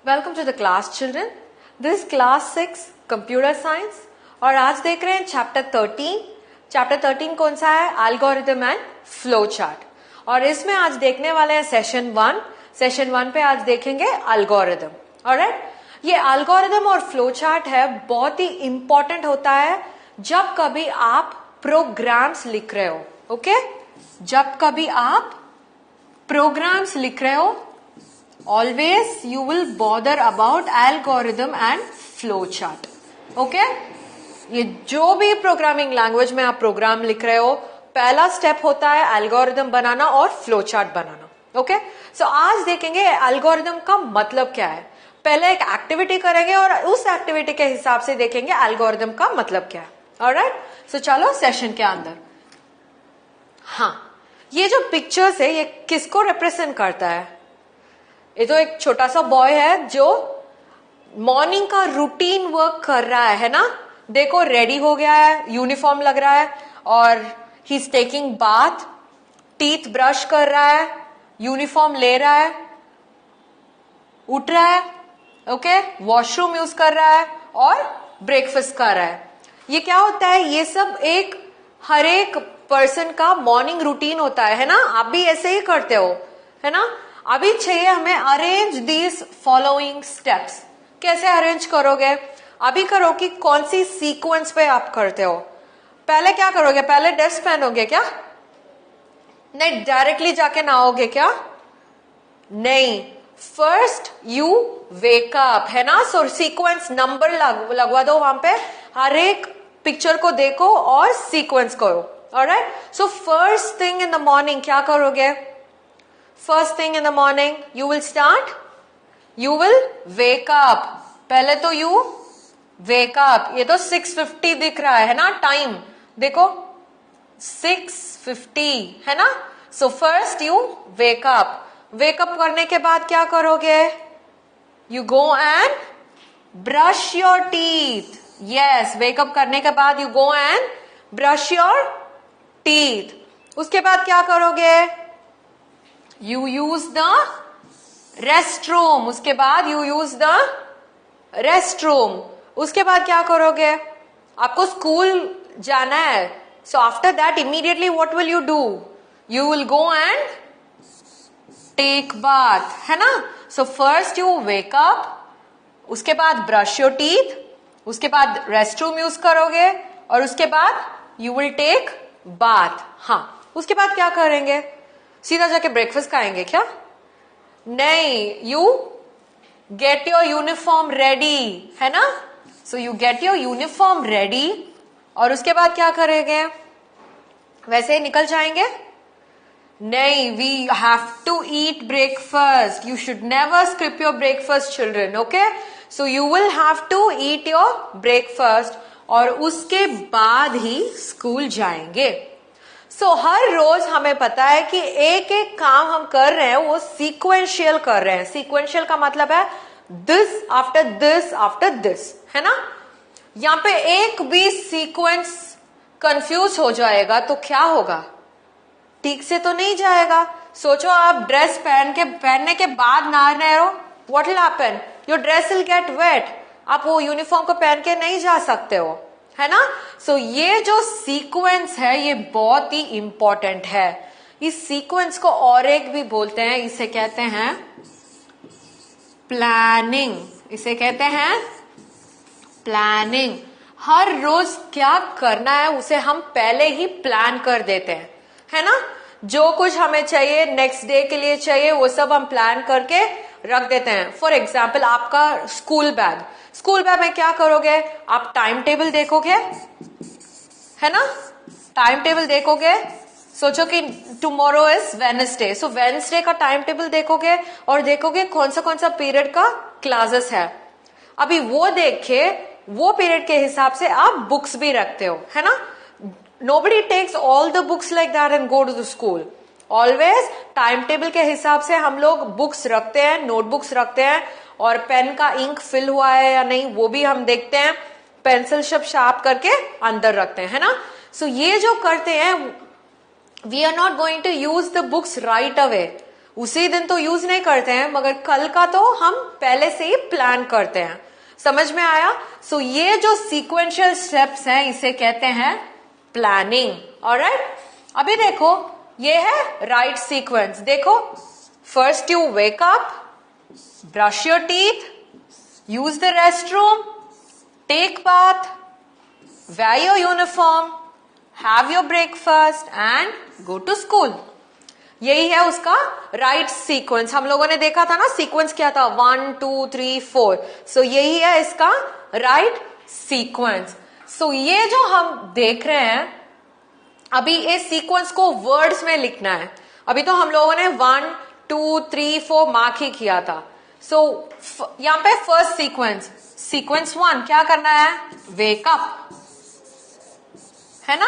Welcome to the class children. This class 6 computer science और आज देख रहे हैं चैप्टर 13। चैप्टर 13 कौन सा है? Algorithm and flow chart. और इसमें आज देखने वाले हैं सेशन 1। सेशन 1 पे आज देखेंगे एल्गोरिथम। ऑलराइट, ये एल्गोरिथम और फ्लो चार्ट है, बहुत ही इंपॉर्टेंट होता है जब कभी आप प्रोग्राम्स लिख रहे हो। ओके, जब कभी आप प्रोग्राम्स लिख रहे हो, always you will bother about algorithm and flow chart. Okay, ये जो भी प्रोग्रामिंग लैंग्वेज में आप प्रोग्राम लिख रहे हो, पहला स्टेप होता है एल्गोरिथम बनाना और फ्लो चार्ट बनाना। ओके, सो आज देखेंगे एल्गोरिथम का मतलब क्या है। पहले एक एक्टिविटी करेंगे और उस एक्टिविटी के हिसाब से देखेंगे एल्गोरिथम का मतलब क्या है। ऑलराइट, सो चलो सेशन के अंदर। हाँ, ये जो पिक्चर्स है ये किसको रिप्रेजेंट करता है? ये तो एक छोटा सा बॉय है जो मॉर्निंग का रूटीन वर्क कर रहा है ना। देखो, रेडी हो गया है, यूनिफॉर्म लग रहा है और he is taking bath, teeth brush कर रहा है, यूनिफॉर्म ले रहा है, उठ रहा है, ओके, वॉशरूम यूज कर रहा है और ब्रेकफास्ट कर रहा है। ये क्या होता है? ये सब एक हर एक पर्सन का मॉर्निंग रूटीन होता है ना। आप भी ऐसे ही करते हो, है ना। अभी चाहिए हमें अरेंज दीज फॉलोइंग स्टेप्स। कैसे अरेंज करोगे? अभी करो कि कौन सी सीक्वेंस पे आप करते हो। पहले क्या करोगे? पहले ड्रेस पहनोगे क्या? नहीं। डायरेक्टली जाके नहाओगे क्या? नहीं। फर्स्ट यू वेक अप, है ना। सो सीक्वेंस नंबर लगवा दो वहां पे, हर एक पिक्चर को देखो और सीक्वेंस करो। Alright, so first thing in the morning क्या करोगे? First thing in the morning you will start, you will wake up. पहले तो यू वेक अप। ये तो 6:50 दिख रहा है ना टाइम, देखो 6:50 है ना। So first you wake up. Wake up करने के बाद क्या करोगे? You go and brush your teeth. Yes, wake up करने के बाद you go and brush your teeth. उसके बाद क्या करोगे? You use the rest room. उसके बाद you use the rest room. उसके बाद क्या करोगे? आपको स्कूल जाना है। So after that immediately what will you do? You will go and take bath, है ना। So first you wake up, उसके बाद ब्रश योर टीथ, उसके बाद रेस्ट रूम यूज करोगे और उसके बाद यू विल टेक बाथ। हाँ, उसके बाद क्या करेंगे? सीधा जाके ब्रेकफास्ट खाएंगे क्या? नहीं, you get your uniform ready, है ना। So you get your uniform ready और उसके बाद क्या करेंगे? वैसे ही निकल जाएंगे? नहीं, we have to eat breakfast. You should never skip your breakfast children. Okay, so you will have to eat your breakfast और उसके बाद ही स्कूल जाएंगे। सो हर रोज हमें पता है कि एक एक काम हम कर रहे हैं वो सीक्वेंशियल कर रहे हैं। सीक्वेंशियल का मतलब है this after this after this, है ना। यहां पे एक भी सीक्वेंस कंफ्यूज हो जाएगा तो क्या होगा? ठीक से तो नहीं जाएगा। सोचो आप ड्रेस पहनने के बाद नहा रहे हो, what will happen? Your dress will get wet. आप वो यूनिफॉर्म को पहन के नहीं जा सकते हो, है ना। सो ये जो सीक्वेंस है ये बहुत ही इंपॉर्टेंट है। इस सीक्वेंस को और एक भी बोलते हैं, इसे कहते हैं प्लानिंग। इसे कहते हैं प्लानिंग। हर रोज क्या करना है उसे हम पहले ही प्लान कर देते हैं, है ना। जो कुछ हमें चाहिए नेक्स्ट डे के लिए चाहिए वो सब हम प्लान करके रख देते हैं। फॉर एग्जाम्पल आपका स्कूल बैग। स्कूल बैग में क्या करोगे? आप टाइम टेबल देखोगे, है ना। टाइम टेबल देखोगे, सोचो कि tomorrow is Wednesday, so Wednesday का टाइम टेबल देखोगे और देखोगे कौन सा पीरियड का क्लासेस है। अभी वो देखे वो पीरियड के हिसाब से आप बुक्स भी रखते हो, है ना। Nobody takes all the books like that and go to the school. Always time table के हिसाब से हम लोग बुक्स रखते हैं, नोटबुक्स रखते हैं और पेन का इंक फिल हुआ है या नहीं वो भी हम देखते हैं। पेंसिल सब शार्प करके अंदर रखते हैं, है ना। सो ये जो करते हैं, we are not going to use the books right away. उसी दिन तो यूज नहीं करते हैं, मगर कल का तो हम पहले से ही प्लान करते हैं। समझ में आया? सो ये जो सीक्वेंशियल स्टेप्स हैं इसे कहते हैं प्लानिंग। ऑलराइट, अभी देखो ये है राइट सीक्वेंस। देखो, first you wake up, brush your teeth, use the restroom, take bath, wear your uniform, have your breakfast and go to school। यही है उसका राइट सीक्वेंस। हम लोगों ने देखा था ना सीक्वेंस क्या था, 1 2 3 4। सो यही है इसका राइट सीक्वेंस। सो ये जो हम देख रहे हैं, अभी इस सीक्वेंस को वर्ड्स में लिखना है। अभी तो हम लोगों ने 1 2 3 4 मार्क ही किया था। सो यहां पे फर्स्ट सीक्वेंस 1 क्या करना है, वेक अप, है ना,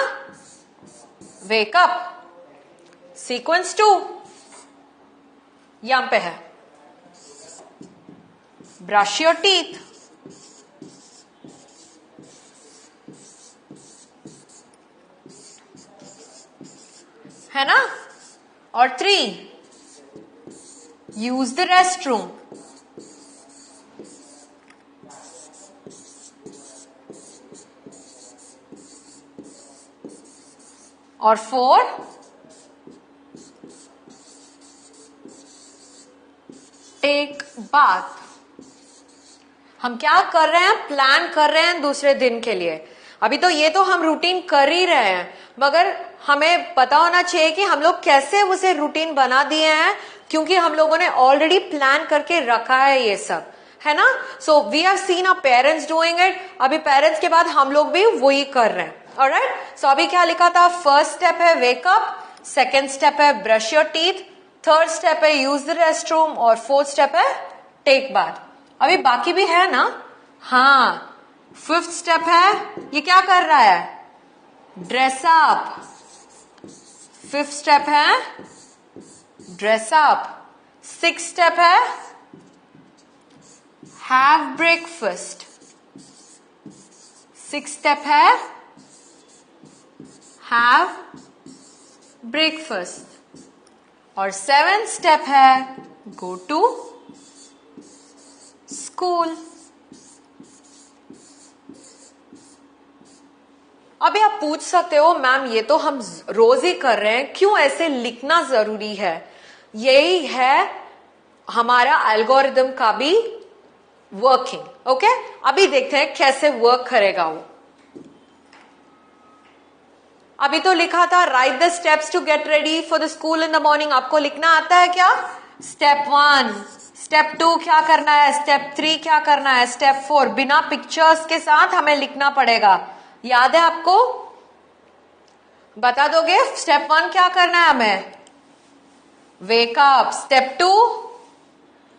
वेक अप। सीक्वेंस 2 यहां पे है, ब्रश योर टीथ, है ना, और 3 यूज द रेस्टरूम। और 4 टेक बाथ। हम क्या कर रहे हैं, प्लान कर रहे हैं दूसरे दिन के लिए। अभी तो ये तो हम रूटीन कर ही रहे हैं, मगर हमें पता होना चाहिए कि हम लोग कैसे उसे रूटीन बना दिए हैं, क्योंकि हम लोगों ने ऑलरेडी प्लान करके रखा है ये सब, है ना। So we have seen our parents doing it, अभी पेरेंट्स के बाद हम लोग भी वही कर रहे हैं। ऑलराइट, सो अभी क्या लिखा था, फर्स्ट स्टेप है वेक अप, सेकेंड स्टेप है brush your teeth, third step है यूज द रेस्टरूम, और फोर्थ स्टेप है टेक बाथ। अभी बाकी भी है ना, हाँ, फिफ्थ स्टेप है, ये क्या कर रहा है, ड्रेस अप। फिफ्थ स्टेप है ड्रेस अप। सिक्स्थ स्टेप है हैव ब्रेकफास्ट। सिक्स्थ स्टेप है हैव ब्रेकफास्ट। और सेवेंथ स्टेप है गो टू स्कूल। अभी आप पूछ सकते हो मैम ये तो हम रोज ही कर रहे हैं, क्यों ऐसे लिखना जरूरी है। यही है हमारा एल्गोरिदम का भी वर्किंग। ओके, अभी देखते हैं कैसे वर्क करेगा वो। अभी तो लिखा था write the steps to get ready for the school in the morning. आपको लिखना आता है क्या, स्टेप 1, स्टेप 2 क्या करना है, स्टेप 3 क्या करना है, स्टेप 4 बिना पिक्चर्स के साथ हमें लिखना पड़ेगा। याद है आपको, बता दोगे स्टेप 1 क्या करना है हमें, wake up, step 2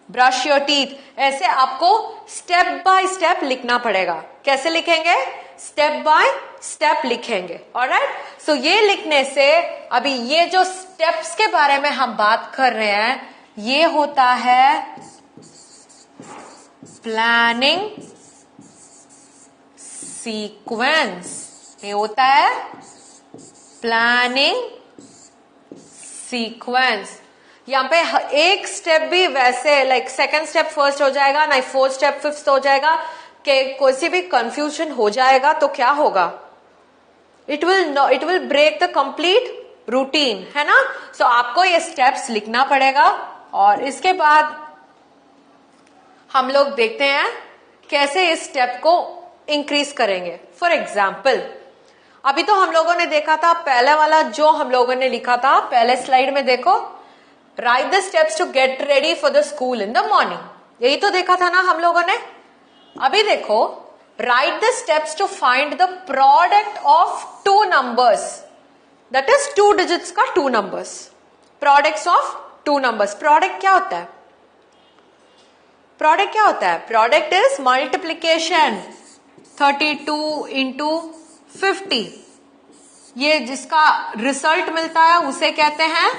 brush your teeth. ऐसे आपको स्टेप बाय स्टेप लिखना पड़ेगा। कैसे लिखेंगे, स्टेप बाय स्टेप लिखेंगे। ऑलराइट, सो ये लिखने से अभी ये जो स्टेप्स के बारे में हम बात कर रहे हैं, ये होता है प्लानिंग सीक्वेंस। ये होता है प्लानिंग सीक्वेंस। यहां पे एक स्टेप भी वैसे लाइक सेकंड स्टेप फर्स्ट हो जाएगा, नहीं फोर्थ स्टेप फिफ्थ हो जाएगा, कि कोई भी कंफ्यूजन हो जाएगा तो क्या होगा, it will break the complete routine, है ना। सो आपको ये स्टेप्स लिखना पड़ेगा। और इसके बाद हम लोग देखते हैं कैसे इस स्टेप को इंक्रीज करेंगे। फॉर एग्जाम्पल, अभी तो हम लोगों ने देखा था पहले वाला जो हम लोगों ने लिखा था पहले स्लाइड में, देखो write the steps to get ready for the school in the morning. यही तो देखा था ना हम लोगों ने। अभी देखो write the steps to find the product of 2 numbers, that is 2 digits का 2 numbers, products of 2 numbers. Product क्या होता है, प्रोडक्ट क्या होता है, प्रोडक्ट इज मल्टीप्लीकेशन 32 इंटू 50। ये जिसका रिजल्ट मिलता है उसे कहते हैं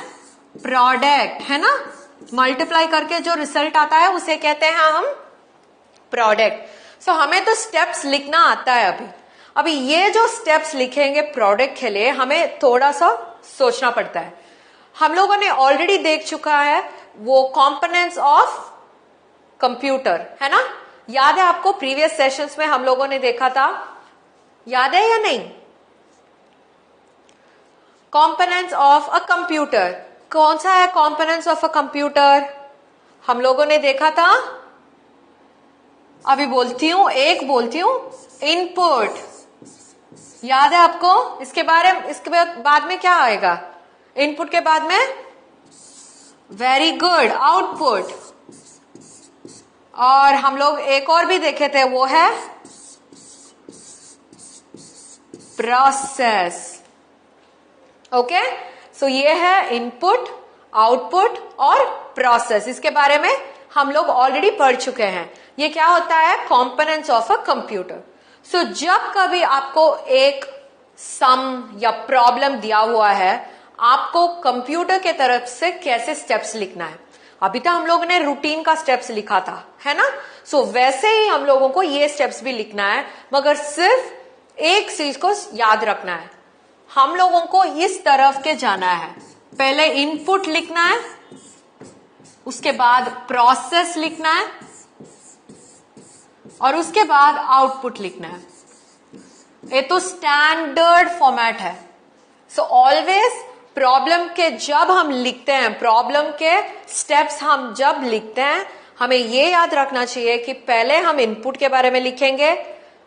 प्रोडक्ट, है ना। मल्टीप्लाई करके जो रिजल्ट आता है उसे कहते हैं हम प्रोडक्ट। सो हमें तो स्टेप्स लिखना आता है। अभी ये जो स्टेप्स लिखेंगे प्रोडक्ट के लिए हमें थोड़ा सा सोचना पड़ता है। हम लोगों ने ऑलरेडी देख चुका है वो कंपोनेंट्स ऑफ कंप्यूटर, है ना? याद है आपको? प्रीवियस सेशंस में हम लोगों ने देखा था, याद है या नहीं? कंपोनेंट्स ऑफ अ कंप्यूटर, कौन सा है कंपोनेंट्स ऑफ अ कंप्यूटर? हम लोगों ने देखा था, अभी बोलती हूं, एक बोलती हूं, इनपुट। याद है आपको? इसके बाद में क्या आएगा? इनपुट के बाद में, वेरी गुड, आउटपुट। और हम लोग एक और भी देखे थे, वो है प्रोसेस। ओके, सो ये है इनपुट, आउटपुट और प्रोसेस। इसके बारे में हम लोग ऑलरेडी पढ़ चुके हैं। ये क्या होता है? Components of a computer. So जब कभी आपको एक सम या प्रॉब्लम दिया हुआ है, आपको कंप्यूटर के तरफ से कैसे स्टेप्स लिखना है? अभी तो हम लोगों ने रूटीन का स्टेप्स लिखा था, है ना? सो वैसे ही हम लोगों को ये स्टेप्स भी लिखना है, मगर सिर्फ एक चीज को याद रखना है, हम लोगों को इस तरफ के जाना है। पहले इनपुट लिखना है, उसके बाद प्रोसेस लिखना है और उसके बाद आउटपुट लिखना है। ये तो स्टैंडर्ड फॉर्मेट है। सो ऑलवेज प्रॉब्लम के जब हम लिखते हैं, प्रॉब्लम के स्टेप्स हम जब लिखते हैं, हमें ये याद रखना चाहिए कि पहले हम इनपुट के बारे में लिखेंगे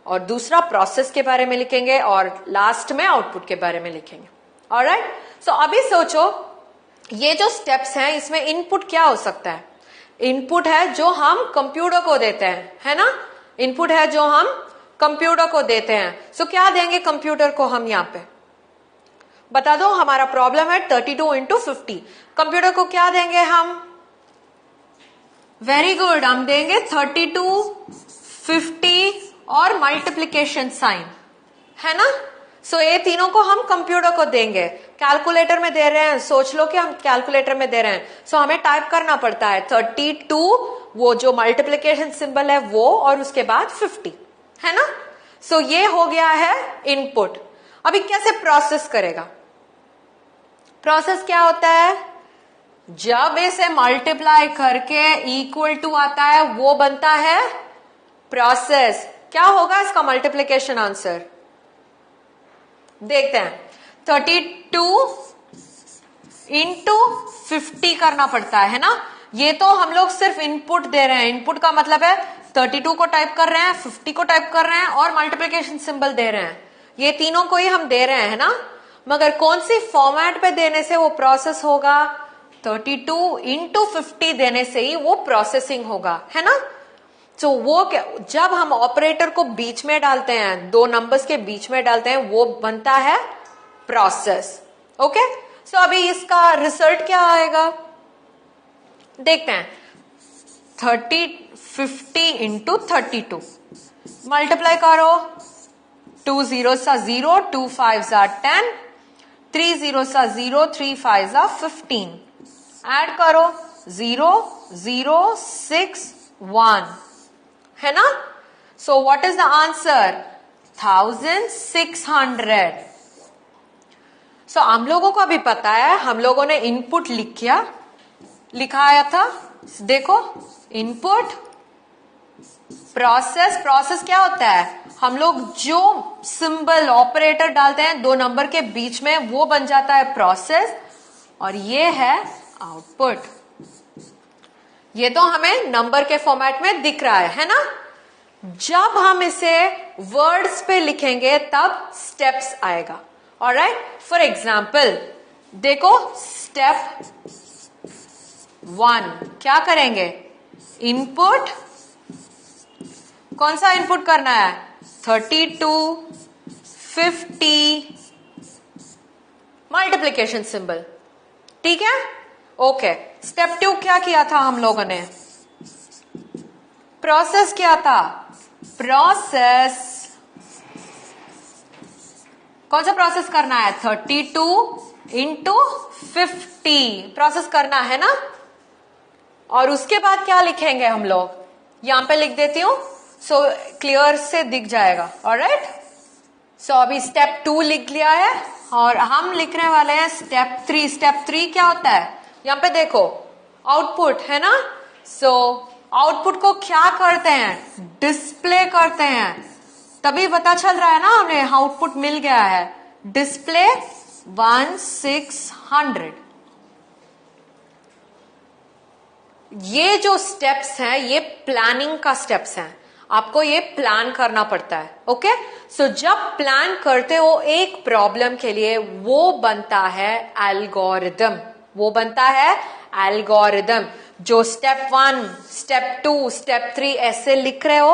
और दूसरा प्रोसेस के बारे में लिखेंगे और लास्ट में आउटपुट के बारे में लिखेंगे। ऑलराइट, सो अभी सोचो, ये जो स्टेप्स हैं इसमें इनपुट क्या हो सकता है? इनपुट है जो हम कंप्यूटर को देते हैं, है ना? इनपुट है जो हम कंप्यूटर को देते हैं। सो क्या देंगे कंप्यूटर को हम? यहां पे बता दो, हमारा प्रॉब्लम है 32 इंटू 50। कंप्यूटर को क्या देंगे हम? वेरी गुड, हम देंगे 32, 50 और मल्टीप्लीकेशन साइन, है ना? सो ये तीनों को हम कंप्यूटर को देंगे। कैलकुलेटर में दे रहे हैं, सोच लो कि हम कैलकुलेटर में दे रहे हैं। सो हमें टाइप करना पड़ता है 32, वो जो मल्टीप्लीकेशन सिंबल है वो, और उसके बाद 50, है ना? सो ये हो गया है इनपुट। अभी कैसे प्रोसेस करेगा? प्रोसेस क्या होता है? जब इसे मल्टीप्लाई करके इक्वल टू आता है, वो बनता है प्रोसेस। क्या होगा इसका मल्टीप्लीकेशन आंसर? देखते हैं। 32 इंटू 50 करना पड़ता है ना? ये तो हम लोग सिर्फ इनपुट दे रहे हैं। इनपुट का मतलब है 32 को टाइप कर रहे हैं, 50 को टाइप कर रहे हैं और मल्टीप्लीकेशन सिंबल दे रहे हैं। ये तीनों को ही हम दे रहे हैं ना? मगर कौन सी फॉर्मेट पे देने से वो प्रोसेस होगा? 32 इंटू 50 देने से ही वो प्रोसेसिंग होगा, है ना? तो वो जब हम ऑपरेटर को बीच में डालते हैं, दो नंबर्स के बीच में डालते हैं, वो बनता है प्रोसेस। ओके, सो अभी इसका रिजल्ट क्या आएगा देखते हैं। 50 इंटू 32 मल्टीप्लाई करो, 2 zeros are 0, 2 5s are 10, 3 zeros are 0, 3 5s are 15. Add करो 0 0 6 1, है ना? So what is the answer? 1600। सो हम लोगों को अभी पता है, हम लोगों ने इनपुट लिखाया था। देखो, इनपुट, प्रोसेस। प्रोसेस क्या होता है? हम लोग जो सिंबल ऑपरेटर डालते हैं दो नंबर के बीच में, वो बन जाता है प्रोसेस, और ये है आउटपुट। ये तो हमें नंबर के फॉर्मेट में दिख रहा है ना? जब हम इसे वर्ड्स पे लिखेंगे तब स्टेप्स आएगा। ऑलराइट, फॉर एग्जाम्पल देखो, स्टेप 1 क्या करेंगे? इनपुट, कौन सा इनपुट करना है? 32, 50, मल्टीप्लीकेशन सिंबल, ठीक है? ओके, स्टेप 2 क्या किया था हम लोगों ने? प्रोसेस क्या था? प्रोसेस, कौन सा प्रोसेस करना है? 32 इंटू 50 प्रोसेस करना है ना? और उसके बाद क्या लिखेंगे हम लोग? यहां पे लिख देती हूं, सो क्लियर से दिख जाएगा। ऑलराइट, सो अभी स्टेप 2 लिख लिया है और हम लिखने वाले हैं स्टेप 3। स्टेप 3 क्या होता है? यहाँ पे देखो आउटपुट है ना, सो आउटपुट को क्या करते हैं? डिस्प्ले करते हैं। तभी पता चल रहा है ना हमें आउटपुट मिल गया है, डिस्प्ले 1600। ये जो स्टेप्स हैं ये प्लानिंग का स्टेप्स हैं, आपको ये प्लान करना पड़ता है। ओके, सो जब प्लान करते हो एक प्रॉब्लम के लिए वो बनता है एल्गोरिदम, वो बनता है एल्गोरिदम। जो स्टेप 1, स्टेप 2, स्टेप 3 ऐसे लिख रहे हो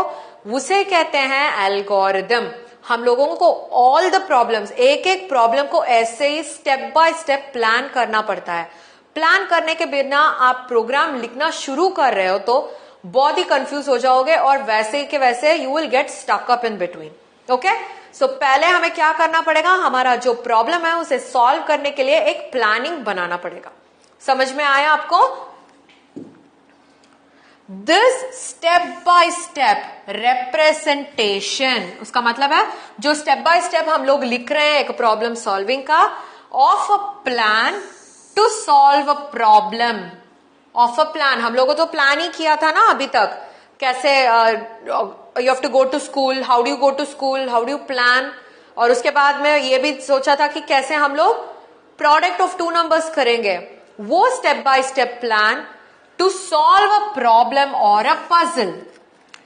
उसे कहते हैं एल्गोरिदम। हम लोगों को ऑल द प्रॉब्लम्स, एक एक प्रॉब्लम को ऐसे ही स्टेप बाय स्टेप प्लान करना पड़ता है। प्लान करने के बिना आप प्रोग्राम लिखना शुरू कर रहे हो तो बहुत ही कंफ्यूज हो जाओगे और वैसे के वैसे you will get stuck up in between. Okay, so पहले हमें क्या करना पड़ेगा? हमारा जो प्रॉब्लम है उसे सॉल्व करने के लिए एक प्लानिंग बनाना पड़ेगा। समझ में आया आपको? This step by step representation, उसका मतलब है जो स्टेप बाय स्टेप हम लोग लिख रहे हैं एक प्रॉब्लम सॉल्विंग का, of a plan to solve a problem. Of a plan, हम लोगों तो प्लान ही किया था ना अभी तक, कैसे you have to go to school, how do you go to school, how do you plan. और उसके बाद में ये भी सोचा था कि कैसे हम लोग प्रोडक्ट ऑफ 2 नंबर्स करेंगे। वो step by step plan to solve a problem और अ पजल,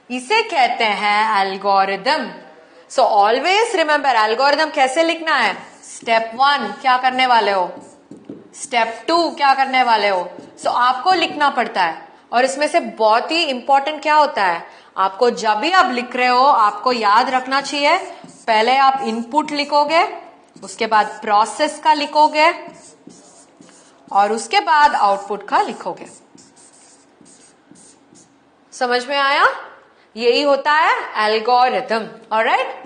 इसे कहते हैं algorithm. So always remember algorithm कैसे लिखना है। स्टेप 1 क्या करने वाले हो, स्टेप 2 क्या करने वाले हो। सो आपको लिखना पड़ता है। और इसमें से बहुत ही इंपॉर्टेंट क्या होता है, आपको जब भी आप लिख रहे हो आपको याद रखना चाहिए, पहले आप इनपुट लिखोगे, उसके बाद प्रोसेस का लिखोगे और उसके बाद आउटपुट का लिखोगे। समझ में आया? यही होता है algorithm. Alright,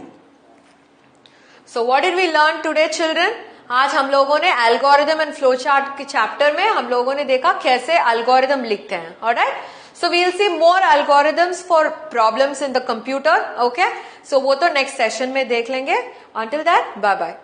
so what did we learn today children? आज हम लोगों ने एल्गोरिदम एंड फ्लो चार्ट के चैप्टर में हम लोगों ने देखा कैसे एल्गोरिदम लिखते हैं। Alright, so we will see more algorithms for problems in the computer. Okay, so वो तो नेक्स्ट सेशन में देख लेंगे। Until that, bye bye.